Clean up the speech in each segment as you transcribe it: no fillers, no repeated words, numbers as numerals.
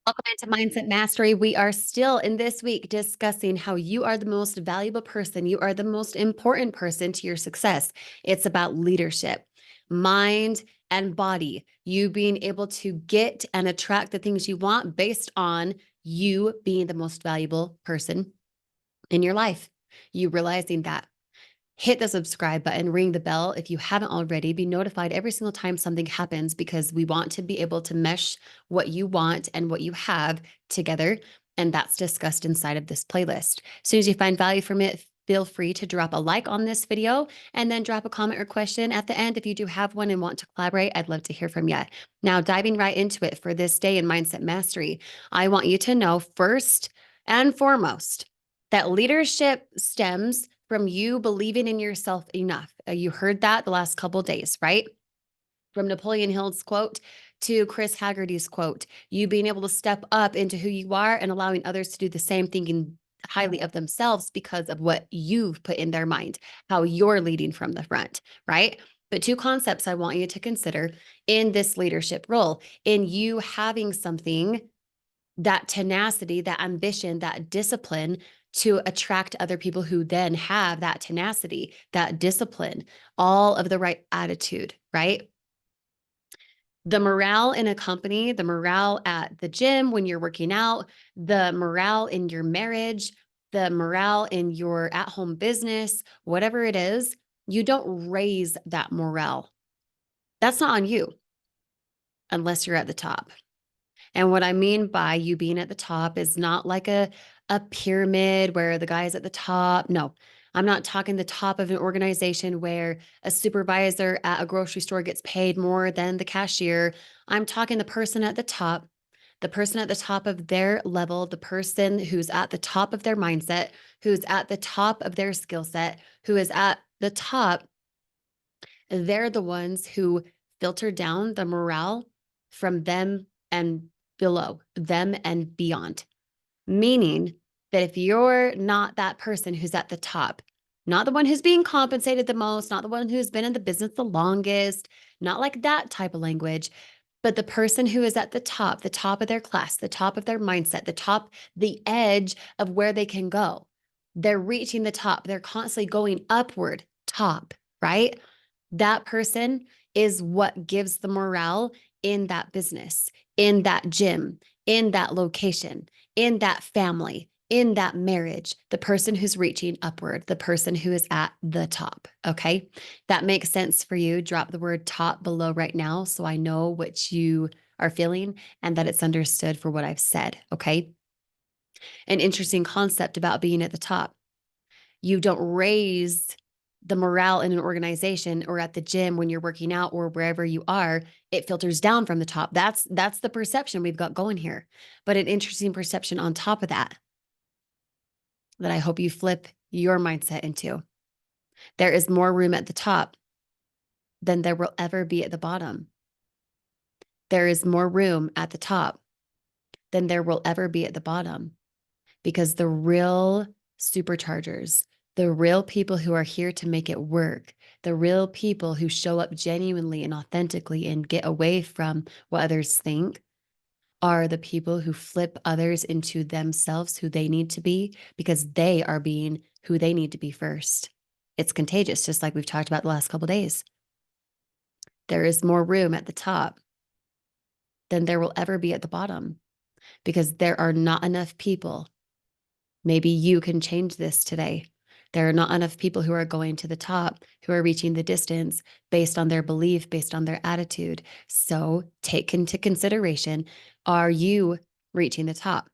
Welcome into Mindset Mastery. We are still in this week discussing how you are the most valuable person. You are the most important person to your success. It's about leadership, mind and body. You being able to get and attract the things you want based on you being the most valuable person in your life. You realizing that. Hit the subscribe button, ring the bell if you haven't already. Be notified every single time something happens because we want to be able to mesh what you want and what you have together. And that's discussed inside of this playlist. As soon as you find value from it, feel free to drop a like on this video and then drop a comment or question at the end. If you do have one and want to collaborate, I'd love to hear from you. Now, diving right into it for this day in Mindset Mastery, I want you to know first and foremost that leadership stems from you believing in yourself enough. You heard that the last couple of days, right? From Napoleon Hill's quote to Chris Haggerty's quote, you being able to step up into who you are and allowing others to do the same, thinking highly of themselves because of what you've put in their mind, how you're leading from the front, right? But two concepts I want you to consider in this leadership role, in you having something, that tenacity, that ambition, that discipline to attract other people who then have that tenacity, that discipline, all of the right attitude, right? The morale in a company, the morale at the gym when you're working out, the morale in your marriage, the morale in your at-home business, whatever it is, you don't raise that morale. That's not on you unless you're at the top. And what I mean by you being at the top is not like a pyramid where the guy is at the top. No, I'm not talking the top of an organization where a supervisor at a grocery store gets paid more than the cashier. I'm talking the person at the top of their level, the person who's at the top of their mindset, who's at the top of their skill set, who is at the top. They're the ones who filter down the morale from them and below, them and beyond. Meaning that if you're not that person who's at the top, not the one who's being compensated the most, not the one who's been in the business the longest, not like that type of language, but the person who is at the top of their class, the top of their mindset, the top, the edge of where they can go. They're reaching the top. They're constantly going upward, top, right? That person is what gives the morale in that business, in that gym, in that location, in that family, in that marriage, the person who's reaching upward, the person who is at the top. Okay. That makes sense for you. Drop the word top below right now so I know what you are feeling and that it's understood for what I've said. Okay. An interesting concept about being at the top. You don't raise the morale in an organization or at the gym when you're working out or wherever you are. It filters down from the top. That's the perception we've got going here. But an interesting perception on top of that I hope you flip your mindset into. There is more room at the top than there will ever be at the bottom. There is more room at the top than there will ever be at the bottom, because the real superchargers, the real people who are here to make it work, the real people who show up genuinely and authentically and get away from what others think, are the people who flip others into themselves, who they need to be, because they are being who they need to be first. It's contagious, just like we've talked about the last couple of days. There is more room at the top than there will ever be at the bottom, because there are not enough people. Maybe you can change this today. There are not enough people who are going to the top, who are reaching the distance based on their belief, based on their attitude. So take into consideration, are you reaching the top?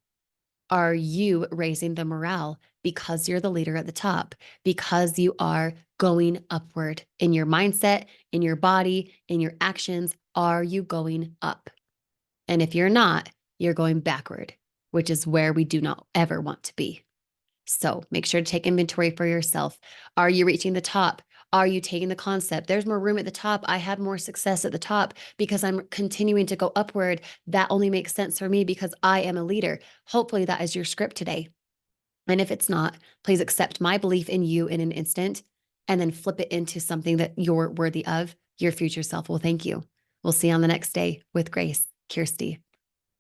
Are you raising the morale because you're the leader at the top, because you are going upward in your mindset, in your body, in your actions? Are you going up? And if you're not, you're going backward, which is where we do not ever want to be. So make sure to take inventory for yourself. Are you reaching the top? Are you taking the concept? There's more room at the top. I have more success at the top because I'm continuing to go upward. That only makes sense for me because I am a leader. Hopefully that is your script today. And if it's not, please accept my belief in you in an instant and then flip it into something that you're worthy of. Your future self will thank you. We'll see you on the next day with Grace, Kirsty.